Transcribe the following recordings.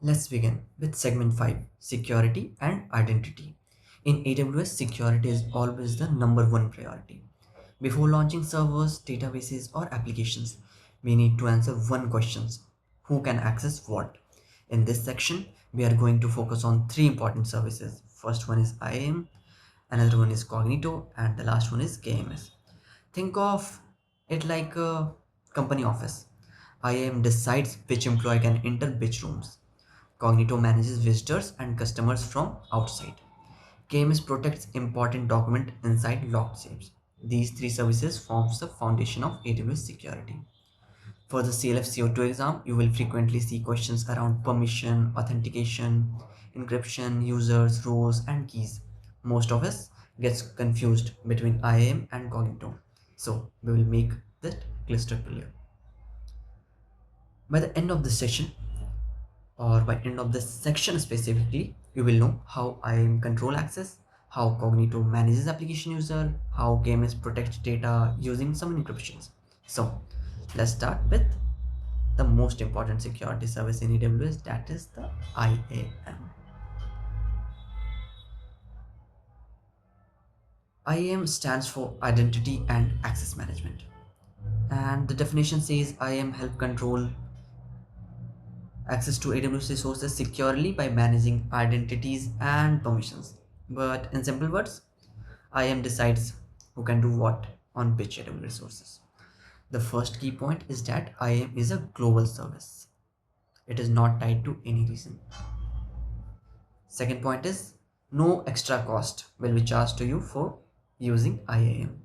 Let's begin with segment 5, security and identity. In AWS, security is always the number one priority. Before launching servers, databases, or applications, we need to answer one question: who can access what? In this section, we are going to focus on three important services. First one is IAM, another one is Cognito, and the last one is KMS. Think of it like a company office. IAM decides which employee can enter which rooms. Cognito manages visitors and customers from outside. KMS protects important document inside locked safes. These three services forms the foundation of AWS security. For the CLF-C02 exam, you will frequently see questions around permission, authentication, encryption, users, roles, and keys. Most of us gets confused between IAM and Cognito. So we will make that crystal clear. By the end of this session, or by end of this section specifically, you will know how IAM control access, how Cognito manages application user, how KMS protects data using some encryptions. So let's start with the most important security service in AWS, that is the IAM. IAM stands for Identity and Access Management. And the definition says IAM help control access to AWS resources securely by managing identities and permissions. But in simple words, IAM decides who can do what on which AWS resources. The first key point is that IAM is a global service. It is not tied to any region. Second point is no extra cost will be charged to you for using IAM.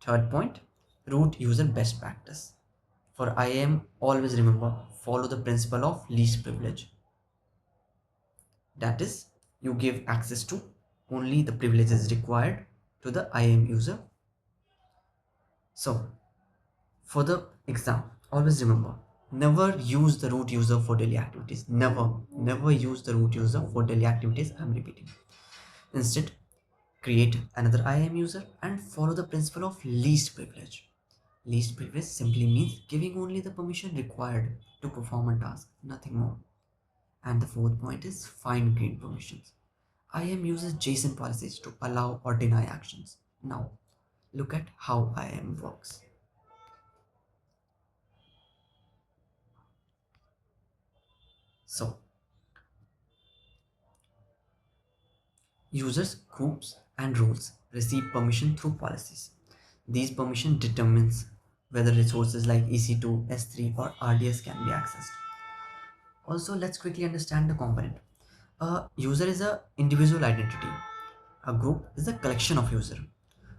Third point, root user best practice. For IAM, always remember follow the principle of least privilege. That is, you give access to only the privileges required to the IAM user. So, for the exam, always remember never use the root user for daily activities. Never use the root user for daily activities. I'm repeating. Instead, create another IAM user and follow the principle of least privilege. Least privilege simply means giving only the permission required to perform a task, nothing more. And the fourth point is fine grained permissions. IAM uses JSON policies to allow or deny actions. Now, look at how IAM works. So, users, groups, and roles receive permission through policies. These permission determines whether resources like EC2, S3, or RDS can be accessed. Also, let's quickly understand the component. A user is an individual identity. A group is a collection of users.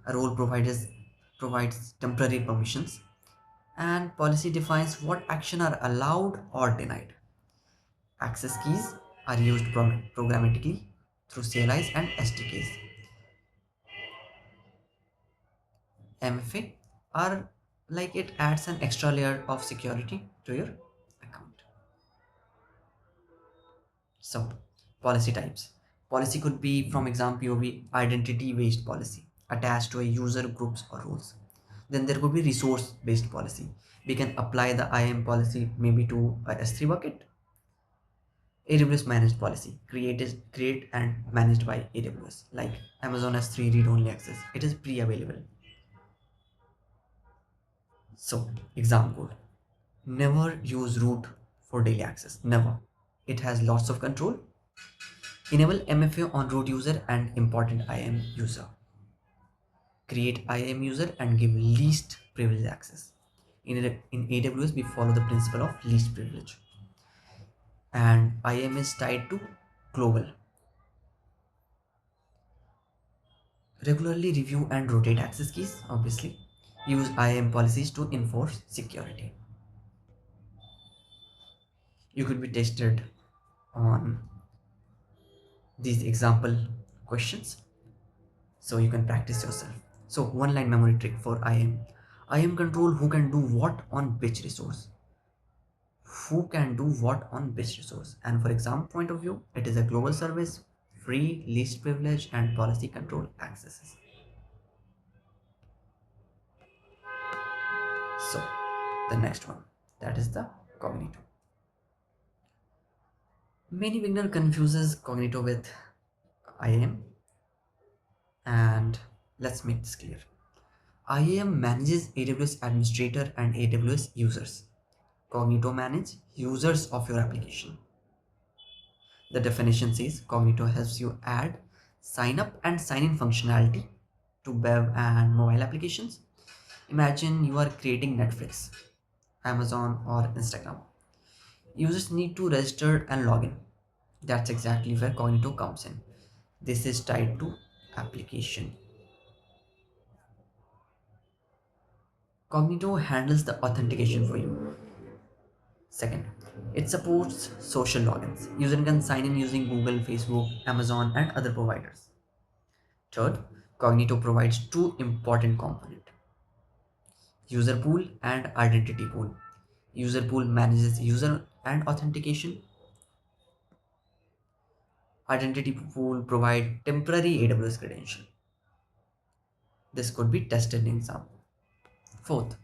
A role provides temporary permissions, and policy defines what action are allowed or denied. Access keys are used programmatically through CLIs and SDKs. MFA are like it adds an extra layer of security to your account. So, policy types. Policy could be, from example, POV identity based policy attached to a user groups or roles. Then there could be resource based policy. We can apply the IAM policy maybe to a S3 bucket. AWS managed policy create and managed by AWS, like Amazon S3 read only access. It is pre-available. So, example code. Never use root for daily access. Never. It has lots of control. Enable MFA on root user and important IAM user. Create IAM user and give least privilege access. In AWS, we follow the principle of least privilege. And IAM is tied to global. Regularly review and rotate access keys, obviously. Use IAM policies to enforce security. You could be tested on these example questions so you can practice yourself. So one line memory trick for IAM. IAM control who can do what on which resource. Who can do what on which resource. And for exam point of view, it is a global service, free, least privilege, and policy control accesses. So the next one, that is the Cognito. Many beginner confuses Cognito with IAM, and let's make this clear. IAM manages AWS administrator and AWS users. Cognito manage users of your application. The definition says Cognito helps you add sign up and sign in functionality to web and mobile applications. Imagine you are creating Netflix, Amazon, or Instagram. Users need to register and log in. That's exactly where Cognito comes in. This is tied to application. Cognito handles the authentication for you. Second, it supports social logins. User can sign in using Google, Facebook, Amazon, and other providers. Third, Cognito provides two important components: user pool and identity pool. User pool manages user and authentication. Identity pool provide temporary AWS credential. This could be tested in exam. Fourth,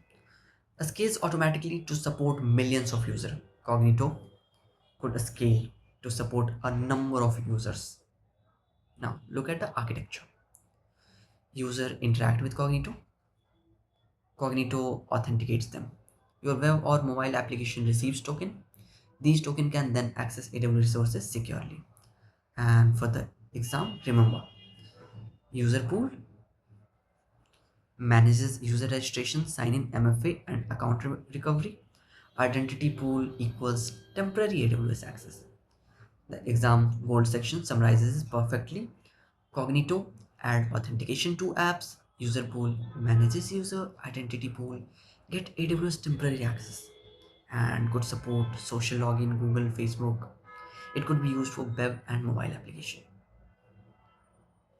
scales automatically to support millions of users. Cognito could scale to support a number of users. Now look at the architecture. User interact with Cognito. Cognito authenticates them. Your web or mobile application receives token. These tokens can then access AWS resources securely. And for the exam, remember, user pool manages user registration, sign-in, MFA, and account recovery. Identity pool equals temporary AWS access. The exam gold section summarizes this perfectly. Cognito add authentication to apps. User pool manages user. Identity pool get AWS temporary access and could support social login, Google, Facebook. It could be used for web and mobile application.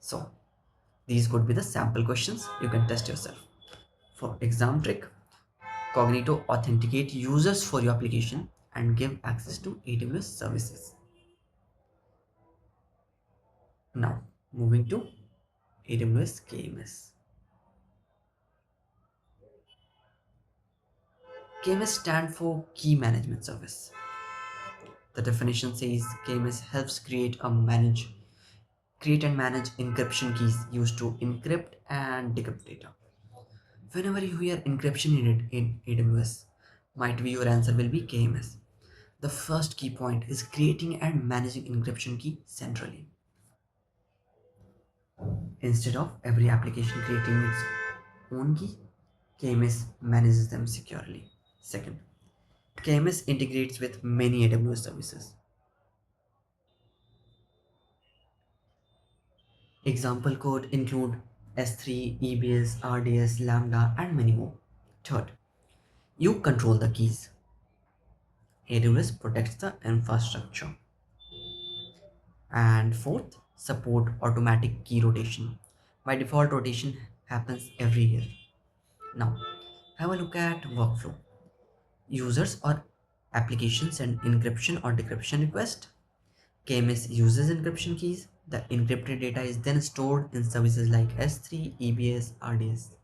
So these could be the sample questions you can test yourself. For exam trick, Cognito authenticate users for your application and give access to AWS services. Now moving to AWS KMS. KMS stand for Key Management Service. The definition says KMS helps create and manage encryption keys used to encrypt and decrypt data. Whenever you hear encryption in AWS, might be your answer will be KMS. The first key point is creating and managing encryption key centrally. Instead of every application creating its own key, KMS manages them securely. Second, KMS integrates with many AWS services. Example code include S3, EBS, RDS, Lambda, and many more. Third, you control the keys. AWS protects the infrastructure. And fourth, support automatic key rotation. By default, rotation happens every year. Now, have a look at workflow. Users or applications send encryption or decryption request. KMS uses encryption keys. The encrypted data is then stored in services like S3, EBS, RDS.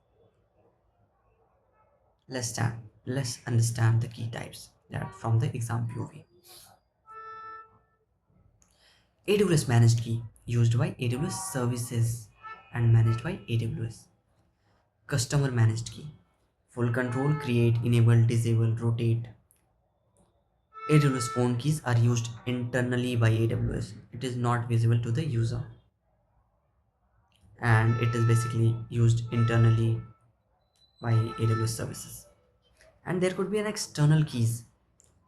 Let's understand the key types that from the exam POV. AWS managed key used by AWS services and managed by AWS. Customer managed key full control, create, enable, disable, rotate. AWS own keys are used internally by AWS. It is not visible to the user and it is basically used internally by AWS services. And there could be an external keys,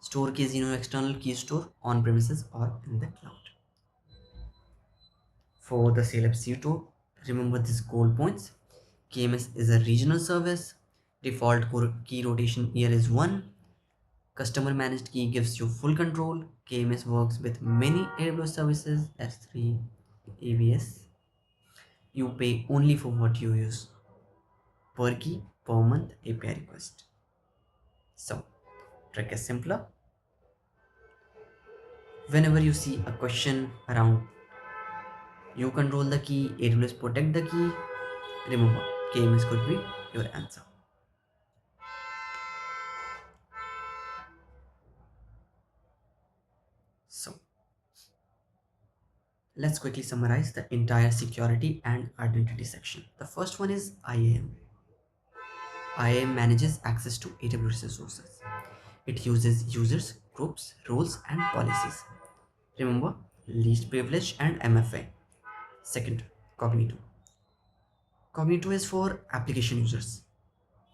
store keys, external key store on premises or in the cloud. For the CLF-C02, remember these goal points. KMS is a regional service. Default key rotation year is 1. Customer managed key gives you full control. KMS works with many AWS services, S3, AWS. You pay only for what you use. Per key, per month, API request. So, trick is simpler. Whenever you see a question around you control the key, AWS protect the key, remember KMS could be your answer. So, Let's quickly summarize the entire security and identity section. The first one is IAM. IAM manages access to AWS resources. It uses users, groups, roles, and policies. Remember, least privilege and MFA. Second, Cognito. Cognito is for application users.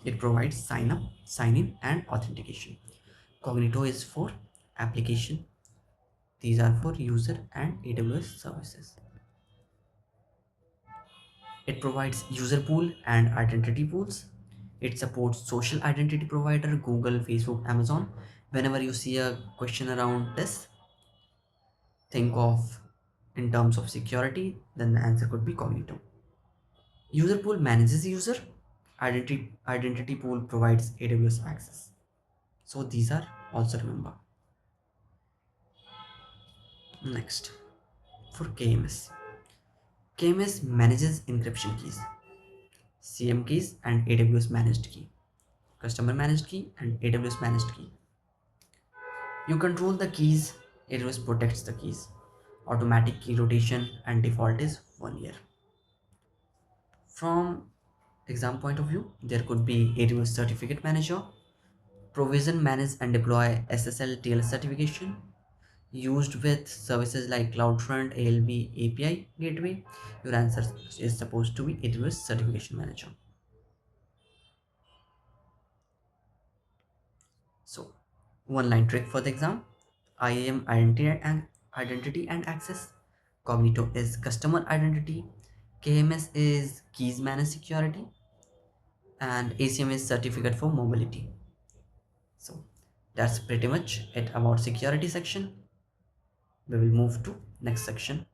It provides sign up, sign in, and authentication. Cognito is for application. These are for user and AWS services. It provides user pool and identity pools. It supports social identity provider Google, Facebook, Amazon. Whenever you see a question around this, think of in terms of security, then the answer could be Cognito. User pool manages user. Identity pool provides AWS access. So these are also remember. Next, for KMS. KMS manages encryption keys, CM keys, and AWS managed key, customer managed key, and AWS managed key. You control the keys, AWS protects the keys. Automatic key rotation and default is 1 year. From exam point of view, there could be AWS certificate manager, provision, manage, and deploy SSL TLS certification, used with services like CloudFront, ALB, API gateway. Your answer is supposed to be AWS certification manager. So, one line trick for the exam. IAM identity and access. Cognito is customer identity. KMS is keys managed security, and ACM is certificate for mobility. So that's pretty much it about security section. We will move to next section.